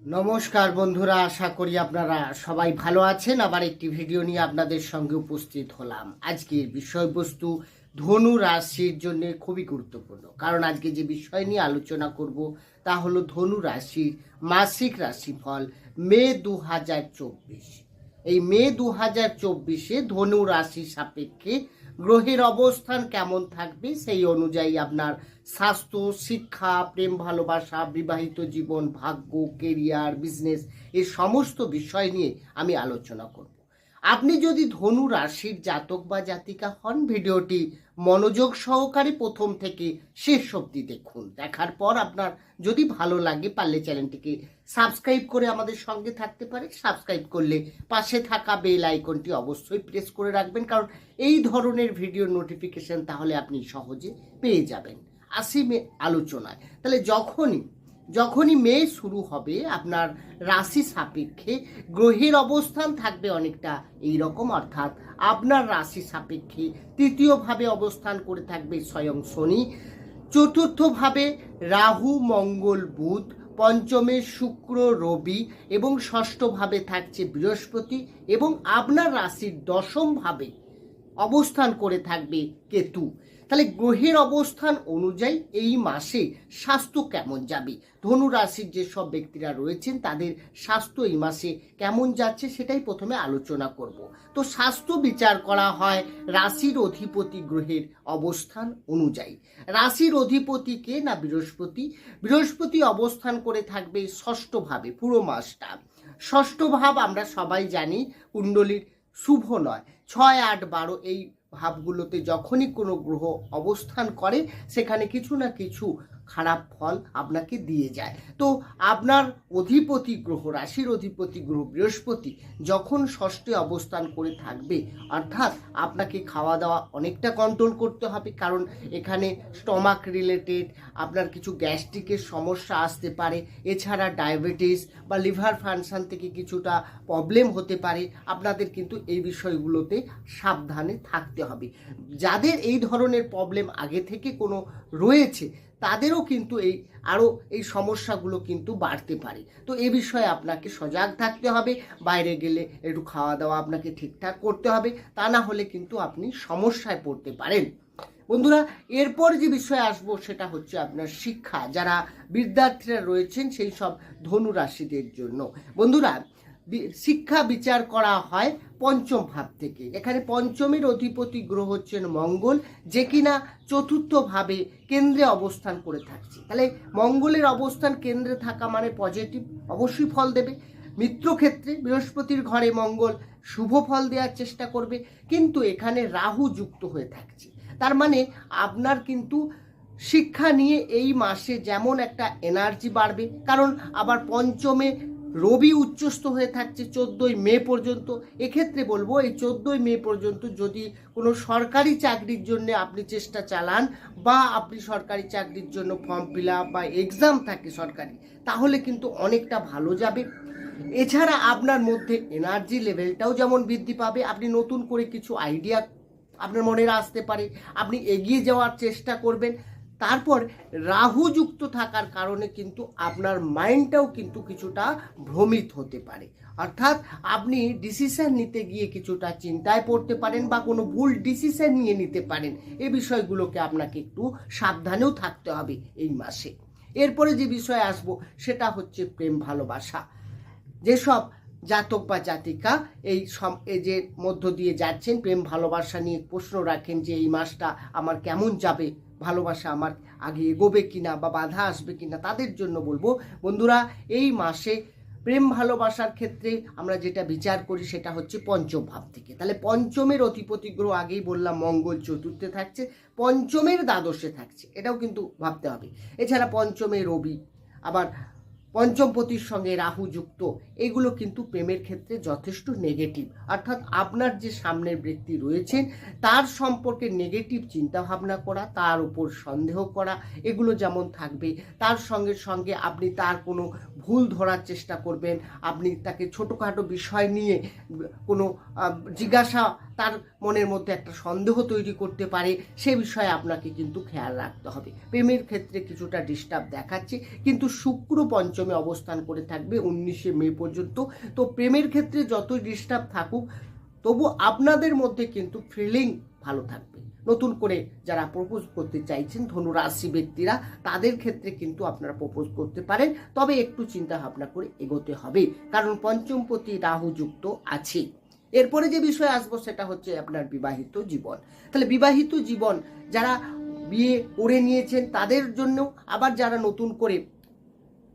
নমস্কার বন্ধুরা, আশা করি আপনারা সবাই ভালো আছেন। আবার একটি ভিডিও নিয়ে আপনাদের সঙ্গে উপস্থিত হলাম। আজকের বিষয়বস্তু ধনু রাশির জন্য খুবই গুরুত্বপূর্ণ, কারণ আজকে যে বিষয় নিয়ে আলোচনা করব তা হলো ধনু রাশির মাসিক রাশিফল মে 2024। এই মে 2024-এ ধনু রাশি সাপেক্ষে গ্রহের অবস্থান কেমন থাকবে, সেই অনুযায়ী আপনার স্বাস্থ্য, শিক্ষা, প্রেম ভালোবাসা, বিবাহিত জীবন, ভাগ্য, কেরিয়ার, বিজনেস এই সমস্ত বিষয় নিয়ে আমি আলোচনা করব। আপনি যদি ধনু রাশির জাতক বা জাতিকা হন, ভিডিওটি মনোযোগ সহকারে প্রথম থেকে শেষ অবধি দেখুন। দেখার পর আপনার যদি ভালো লাগে, পারলে চ্যানেলটিকে সাবস্ক্রাইব করে আমাদের সঙ্গে থাকতে পারে। সাবস্ক্রাইব করলে পাশে থাকা বেল আইকনটি অবশ্যই প্রেস করে রাখবেন, কারণ এই ধরনের ভিডিও নোটিফিকেশন তাহলে আপনি সহজে পেয়ে যাবেন। আসি আলোচনায়। তাহলে যখনই মে শুরু হবে, আপনার রাশি সাপেক্ষে গ্রহের অবস্থান থাকবে অনেকটা এই রকম। অর্থাৎ আপনার রাশি সাপেক্ষে তৃতীয়ভাবে অবস্থান করে থাকবে স্বয়ং শনি, চতুর্থভাবে রাহু, মঙ্গল, বুধ, পঞ্চমে শুক্র, রবি এবং ষষ্ঠভাবে থাকছে বৃহস্পতি, এবং আপনার রাশির দশমভাবে অবস্থান করে থাকবে কেতু। তাহলে গ্রহের অবস্থান অনুযায়ী এই মাসে স্বাস্থ্য কেমন যাবে, ধনু রাশির যেসব ব্যক্তিরা রয়েছেন তাদের স্বাস্থ্য এই মাসে কেমন যাচ্ছে সেটাই প্রথমে আলোচনা করব। তো স্বাস্থ্য বিচার করা হয় রাশির অধিপতি গ্রহের অবস্থান অনুযায়ী। রাশির অধিপতিকে না বৃহস্পতি অবস্থান করে থাকবে ষষ্ঠভাবে পুরো মাসটা। ষষ্ঠ ভাব আমরা সবাই জানি কুণ্ডলীর শুভ নয়। 6, 8, 12 এই ভাবগুলোতে যখনই কোনো গ্রহ অবস্থান করে সেখানে কিছু না কিছু খারাপ ফল আপনাকে দিয়ে যায়। তো আপনার অধিপতি গ্রহ, রাশির অধিপতি গ্রহ বৃহস্পতি যখন ষষ্ঠে অবস্থান করে থাকবে, অর্থাৎ আপনাকে খাওয়া দাওয়া অনেকটা কন্ট্রোল করতে হবে, কারণ এখানে স্টমাক রিলেটেড আপনার কিছু গ্যাস্ট্রিকের সমস্যা আসতে পারে। এছাড়া ডায়াবেটিস বা লিভার ফাংশন থেকে কিছুটা প্রবলেম হতে পারে। আপনাদের কিন্তু এই বিষয়গুলোতে সাবধানে থাকতে হবে। যাদের এই ধরনের প্রবলেম আগে থেকে কোনো রয়েছে তাদেরও কিন্তু এই সমস্যাগুলো কিন্তু বাড়তে পারে। তো এ বিষয়ে আপনাকে সজাগ থাকতে হবে। বাইরে গেলে একটু খাওয়া দাওয়া আপনাকে ঠিকঠাক করতে হবে, তা না হলে কিন্তু আপনি সমস্যায় পড়তে পারেন। বন্ধুরা, এরপর যে বিষয়ে আসবো সেটা হচ্ছে আপনার শিক্ষা। যারা বিদ্যার্থীরা রয়েছেন সেই সব ধনু রাশিদের জন্য বন্ধুরা, শিক্ষা বিচার করা হয় পঞ্চম ভাব থেকে। এখানে পঞ্চমের অধিপতি গ্রহ হচ্ছেন মঙ্গল, যে কিনা চতুর্থভাবে কেন্দ্রে অবস্থান করে থাকছে। তাহলে মঙ্গলের অবস্থান কেন্দ্রে থাকা মানে পজিটিভ, অবশ্যই ফল দেবে। মিত্রক্ষেত্রে বৃহস্পতির ঘরে মঙ্গল শুভ ফল দেওয়ার চেষ্টা করবে, কিন্তু এখানে রাহু যুক্ত হয়ে থাকছে। তার মানে আপনার কিন্তু শিক্ষা নিয়ে এই মাসে যেমন একটা এনার্জি বাড়বে, কারণ আবার পঞ্চমে রবি উচ্চস্থ হয়ে থাকছে 14ই মে পর্যন্ত। এক্ষেত্রে বলবো এই 14ই মে পর্যন্ত যদি কোনো সরকারি চাকরির জন্য আপনি চেষ্টা চালান, বা আপনি সরকারি চাকরির জন্য ফর্ম ফিল আপ বা এক্সাম থাকে সরকারি, তাহলে কিন্তু অনেকটা ভালো যাবে। এছাড়া আপনার মধ্যে এনার্জি লেভেলটাও যেমন বৃদ্ধি পাবে, আপনি নতুন করে কিছু আইডিয়া আপনার মনে আসতে পারে, আপনি এগিয়ে যাওয়ার চেষ্টা করবেন। তারপর রাহু যুক্ত থাকার কারণে কিন্তু আপনার মাইন্ডটাও কিন্তু কিছুটা ভ্রমিত হতে পারে, অর্থাৎ আপনি ডিসিশন নিতে গিয়ে কিছুটা চিন্তায় পড়তে পারেন বা কোনো ভুল ডিসিশন নিয়ে নিতে পারেন। এই বিষয়গুলোকে আপনাকে একটু সাবধানেও থাকতে হবে এই মাসে। এরপরে যে বিষয়ে আসবো সেটা হচ্ছে প্রেম ভালোবাসা। যেসব জাতক বা জাতিকা এই যে মধ্য দিয়ে যাচ্ছেন, প্রেম ভালোবাসা নিয়ে প্রশ্ন রাখেন যে এই মাসটা আমার কেমন যাবে, ভালোবাসা আমার আগে এগোবে কিনা বা বাধা আসবে কিনা, তাদের জন্য বলবো বন্ধুরা, এই মাসে প্রেম ভালোবাসার ক্ষেত্রে আমরা যেটা বিচার করি সেটা হচ্ছে পঞ্চম ভাব থেকে। তাহলে পঞ্চমের অধিপতি গ্রহ আগেই বললাম মঙ্গল চতুর্থে থাকছে, পঞ্চমের দ্বাদশে থাকছে, এটাও কিন্তু ভাবতে হবে। এছাড়া পঞ্চমে রবি, আবার পঞ্চমপতির সঙ্গে রাহু যুক্ত, এগুলো কিন্তু প্রেমের ক্ষেত্রে যথেষ্ট নেগেটিভ। অর্থাৎ আপনার যে সামনের ব্যক্তি রয়েছেন তার সম্পর্কে নেগেটিভ চিন্তাভাবনা করা, তার উপর সন্দেহ করা, এগুলো যেমন থাকবে। তার সঙ্গে সঙ্গে আপনি তার কোনো ভুল ধরার চেষ্টা করবেন, আপনি তাকে ছোটোখাটো বিষয় নিয়ে কোনো জিজ্ঞাসা তার মনের মধ্যে একটা সন্দেহ তৈরি করতে পারে, সে বিষয়ে আপনাকে কিন্তু খেয়াল রাখতে হবে। প্রেমের ক্ষেত্রে কিছুটা ডিস্টার্ব দেখাচ্ছে, কিন্তু শুক্র পঞ্চমে অবস্থান করে থাকবে 19শে মে পর্যন্ত। তো প্রেমের ক্ষেত্রে যতই ডিস্টার্ব থাকুক, তবু আপনাদের মধ্যে কিন্তু ফিলিং ভালো থাকবে। নতুন করে যারা প্রপোজ করতে চাইছেন ধনু রাশি ব্যক্তিরা, তাদের ক্ষেত্রে কিন্তু আপনারা প্রপোজ করতে পারেন, তবে একটু চিন্তা ভাবনা করে এগোতে হবে, কারণ পঞ্চমপতি রাহু যুক্ত আছে। এরপরে যে বিষয় আসবো সেটা হচ্ছে আপনার বিবাহিত জীবন। তাহলে বিবাহিত জীবন যারা বিয়ে করে নিয়েছেন তাদের জন্য, আবার যারা নতুন করে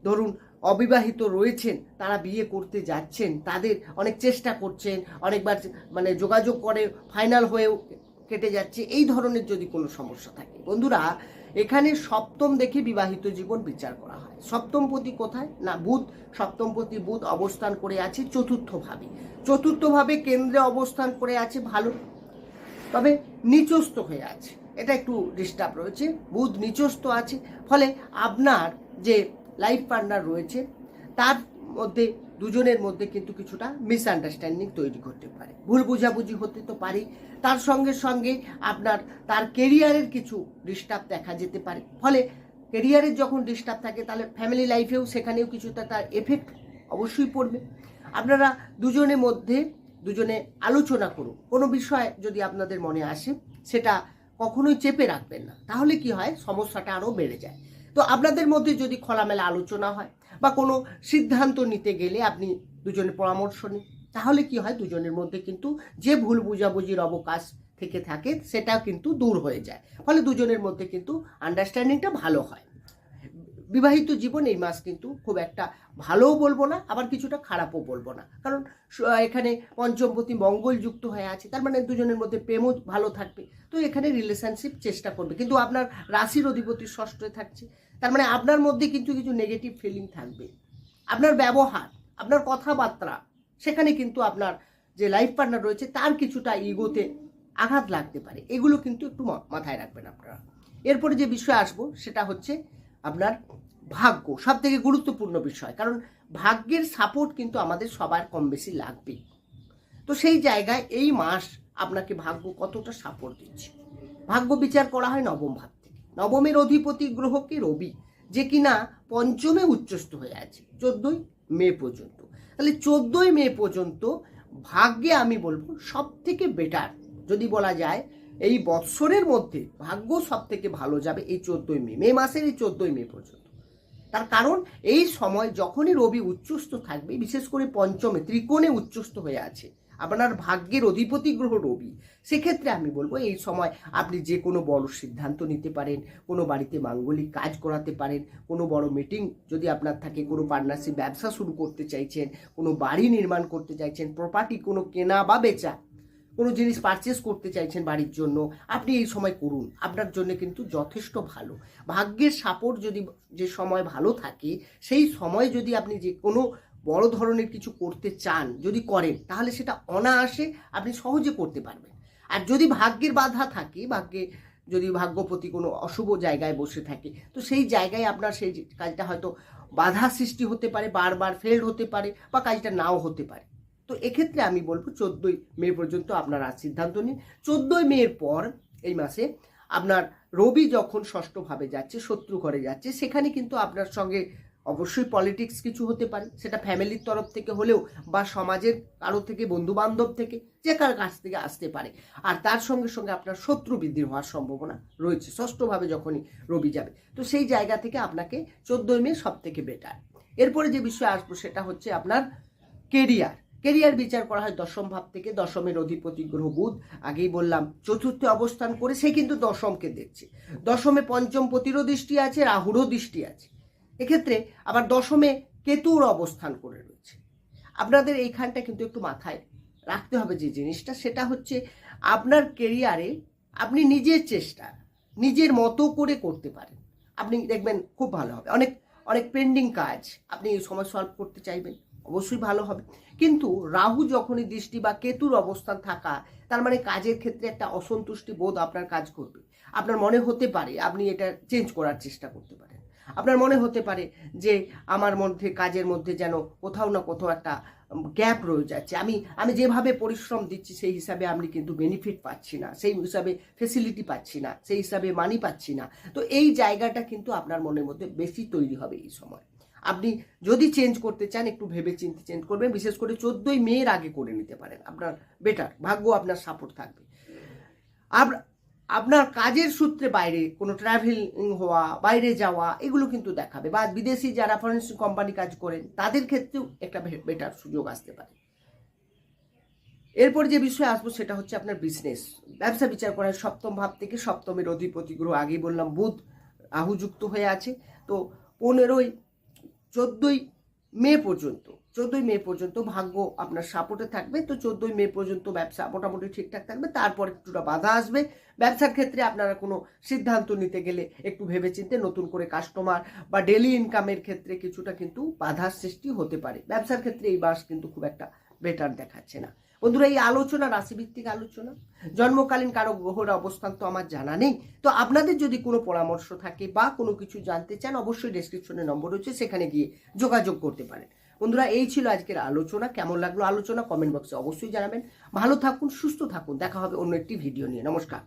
ধরুন অবিবাহিত রয়েছেন, তারা বিয়ে করতে যাচ্ছেন, তাদের অনেক চেষ্টা করছেন, অনেকবার মানে যোগাযোগ করে ফাইনাল হয়েও কেটে যাচ্ছে, এই ধরনের যদি কোনো সমস্যা থাকে বন্ধুরা, এখানে সপ্তম দেখে বিবাহিত জীবন বিচার করা হয়। সপ্তমপতি কোথায় না বুধ, সপ্তমপতি বুধ অবস্থান করে আছে চতুর্থভাবে কেন্দ্রে অবস্থান করে আছে ভালো, তবে নিচস্থ হয়ে আছে, এটা একটু ডিস্টার্ব রয়েছে। বুধ নিচস্থ আছে, ফলে আপনার যে লাইফ পার্টনার রয়েছে তার মধ্যে দুজনের মধ্যে কিন্তু কিছুটা মিসআন্ডারস্ট্যান্ডিং তৈরি করতে পারে, ভুল বোঝাবুঝি হতে তো পারে। তার সঙ্গে সঙ্গে আপনার তার কেরিয়ারের কিছু ডিস্টার্ব দেখা যেতে পারে, ফলে কেরিয়ারের যখন ডিস্টার্ব থাকে তাহলে ফ্যামিলি লাইফেও সেখানেও কিছুটা তার এফেক্ট অবশ্যই পড়বে। আপনারা দুজনে আলোচনা করুন, কোনো বিষয় যদি আপনাদের মনে আসে সেটা কখনোই চেপে রাখবেন না, তাহলে কি হয় সমস্যাটা আরও বেড়ে যায়। তো আপনাদের মধ্যে যদি খোলামেলা আলোচনা হয় বা কোনো সিদ্ধান্ত নিতে গেলে আপনি দুজনের পরামর্শ নিন, তাহলে কি হয় দুজনের মধ্যে কিন্তু যে ভুল বুঝাবুঝির অবকাশ থেকে থাকে সেটাও কিন্তু দূর হয়ে যায়, ফলে দুজনের মধ্যে কিন্তু আন্ডারস্ট্যান্ডিংটা ভালো হয়। বিবাহিত জীবন এই মাস কিন্তু খুব একটা ভালোও বলবো না, আবার কিছুটা খারাপও বলবো না, কারণ এখানে পঞ্চমপতি মঙ্গল যুক্ত হয়ে আছে, তার মানে দুজনের মধ্যে প্রেমও ভালো থাকবে। তো এখানে রিলেশনশিপ চেষ্টা করবে, কিন্তু আপনার রাশির অধিপতি ষষ্ঠে থাকছে, তার মানে আপনার মধ্যে কিন্তু কিছু নেগেটিভ ফিলিং থাকবে। আপনার ব্যবহার, আপনার কথাবার্তা, সেখানে কিন্তু আপনার যে লাইফ পার্টনার রয়েছে তার কিছুটা ইগোতে আঘাত লাগতে পারে, এগুলো কিন্তু একটু মাথায় রাখবেন আপনারা। এরপরে যে বিষয় আসবো সেটা হচ্ছে আপনার ভাগ্য, সব থেকে গুরুত্বপূর্ণ বিষয়, কারণ ভাগ্যের সাপোর্ট কিন্তু আমাদের সবার কম বেশি লাগবে। তো সেই জায়গায় এই মাস আপনাকে ভাগ্য কতটা সাপোর্ট দিচ্ছে, ভাগ্য বিচার করা হয় নবম ভাব থেকে। নবমের অধিপতি গ্রহকে রবি, যে কিনা পঞ্চমে উচ্চস্থ হয়ে আছে 14ই মে পর্যন্ত। তাহলে 14ই মে পর্যন্ত ভাগ্যে আমি বলবো সব থেকে বেটার, যদি বলা যায় এই বৎসরের মধ্যে ভাগ্য সব থেকে ভালো যাবে এই 14ই মে মাসের এই 14ই মে পর্যন্ত। তার কারণ এই সময় যখনই রবি উচ্চস্থ থাকবে, বিশেষ করে পঞ্চমে ত্রিকোণে উচ্চস্থ হয়ে আছে আপনার ভাগ্যের অধিপতি গ্রহ রবি, সেক্ষেত্রে আমি বলবো এই সময় আপনি যে কোনো বড় সিদ্ধান্ত নিতে পারেন, কোনো বাড়িতে মাঙ্গলিক কাজ করাতে পারেন, কোনো বড় মিটিং যদি আপনার থাকে, কোনো পার্টনারশিপ ব্যবসা শুরু করতে চাইছেন, কোনো বাড়ি নির্মাণ করতে চাইছেন, প্রপার্টি কোনো কেনা বা বেচা, কোনো জিনিস পারচেস করতে চাইছেন বাড়ির জন্য, আপনি এই সময় করুন, আপনার জন্য কিন্তু যথেষ্ট ভালো। ভাগ্যের সাপোর্ট যদি যে সময় ভালো থাকে, সেই সময় যদি আপনি যে কোনো বড় ধরনের কিছু করতে চান, যদি করেন, তাহলে সেটা অনায়াসে আপনি সহজে করতে পারবেন। আর যদি ভাগ্যের বাধা থাকে, যদি ভাগ্যপতি কোনো অশুভ জায়গায় বসে থাকে, তো সেই জায়গায় আপনার সেই কাজটা হয়তো বাধা সৃষ্টি হতে পারে, বারবার ফেল হতে পারে, বা কাজটা নাও হতে পারে। তো এক্ষেত্রে আমি বলবো 14ই মে পর্যন্ত আপনারা সিদ্ধান্ত নিন। 14ই মের পর এই মাসে আপনার রবি যখন ষষ্ঠভাবে যাচ্ছে, শত্রু ঘরে যাচ্ছে, সেখানে কিন্তু আপনার সঙ্গে অবশ্যই পলিটিক্স কিছু হতে পারে, সেটা ফ্যামিলির তরফ থেকে হলেও বা সমাজের কারো থেকে, বন্ধু বান্ধব থেকে, যে কার কাছ থেকে আসতে পারে। আর তার সঙ্গে সঙ্গে আপনার শত্রু বৃদ্ধি হওয়ার সম্ভাবনা রয়েছে ষষ্ঠভাবে যখনই রবি যাবে। তো সেই জায়গা থেকে আপনাকে 14ই মে সব থেকে বেটার। এরপরে যে বিষয় আসবো সেটা হচ্ছে আপনার কেরিয়ার বিচার করা হয় দশম ভাব থেকে। দশমের অধিপতি গ্রহ বুধ, আগেই বললাম চতুর্থে অবস্থান করে সে কিন্তু দশমকে দেখছে। দশমে পঞ্চমপতিরও দৃষ্টি আছে, রাহুরও দৃষ্টি আছে, এক্ষেত্রে আবার দশমে কেতুর অবস্থান করে রয়েছে। আপনাদের এইখানটা কিন্তু একটু মাথায় রাখতে হবে যে জিনিসটা, সেটা হচ্ছে আপনার কেরিয়ারে আপনি নিজের চেষ্টা নিজের মতো করে করতে পারেন, আপনি দেখবেন খুব ভালো হবে। অনেক পেন্ডিং কাজ আপনি এই সময় সলভ করতে চাইবেন, অবশ্যই ভালো হবে। কিন্তু রাহু যখনই দৃষ্টি বা কেতুর অবস্থান থাকা, তার মানে কাজের ক্ষেত্রে একটা অসন্তুষ্টি বোধ আপনার কাজ করবে। আপনার মনে হতে পারে আপনি এটা চেঞ্জ করার চেষ্টা করতে পারেন, আপনার মনে হতে পারে যে আমার মধ্যে কাজের মধ্যে যেন কোথাও না কোথাও একটা গ্যাপ রয়ে যাচ্ছে। আমি যেভাবে পরিশ্রম দিচ্ছি সেই হিসাবে আমি কিন্তু বেনিফিট পাচ্ছি না, সেই হিসাবে ফেসিলিটি পাচ্ছি না, সেই হিসাবে মানি পাচ্ছি না। তো এই জায়গাটা কিন্তু আপনার মনের মধ্যে বেশি তৈরি হবে এই সময়। আপনি যদি চেঞ্জ করতে চান একটু ভেবে চিন্তে চেঞ্জ করবেন, বিশেষ করে 14ই মের আগে করে নিতে পারেন, আপনার বেটার, ভাগ্য আপনার সাপোর্ট থাকবে। আপনার কাজের সূত্রে বাইরে কোনো ট্রাভেলিং হওয়া, বাইরে যাওয়া, এগুলো কিন্তু দেখাবে। বা বিদেশি যারা ফরেন কোম্পানি কাজ করেন তাদের ক্ষেত্রেও একটা বেটার সুযোগ আসতে পারে। এরপর যে বিষয়ে আসবো সেটা হচ্ছে আপনার বিজনেস, ব্যবসা বিচার করার সপ্তম ভাব থেকে সপ্তমের অধিপতি গ্রহ, আগেই বললাম বুধ রাহুযুক্ত হয়ে আছে। তো 14ই মে পর্যন্ত ভাগ্য আপনার সাপোর্টে থাকবে। তো 14ই মে পর্যন্ত ব্যবসা মোটামুটি ঠিকঠাক থাকবে, তারপর একটুটা বাধা আসবে। ব্যবসার ক্ষেত্রে আপনারা কোনো সিদ্ধান্ত নিতে গেলে একটু ভেবেচিন্তে, নতুন করে কাস্টমার বা ডেলি ইনকামের ক্ষেত্রে কিছুটা কিন্তু বাধার সৃষ্টি হতে পারে। ব্যবসার ক্ষেত্রে এই মাস কিন্তু খুব একটা বেটার দেখাচ্ছে না। বন্ধুরা, এই আলোচনা রাশিভিত্তিক আলোচনা, জন্মকালীন কারো গ্রহের অবস্থান তো আমার জানা নেই। তো আপনাদের যদি কোনো পরামর্শ থাকে বা কোনো কিছু জানতে চান, অবশ্যই ডেসক্রিপশনে নম্বর রয়েছে, সেখানে গিয়ে যোগাযোগ করতে পারেন। বন্ধুরা, এই ছিল আজকের আলোচনা। কেমন লাগলো আলোচনা কমেন্ট বক্সে অবশ্যই জানাবেন। ভালো থাকুন, সুস্থ থাকুন, দেখা হবে অন্য একটি ভিডিও নিয়ে। নমস্কার।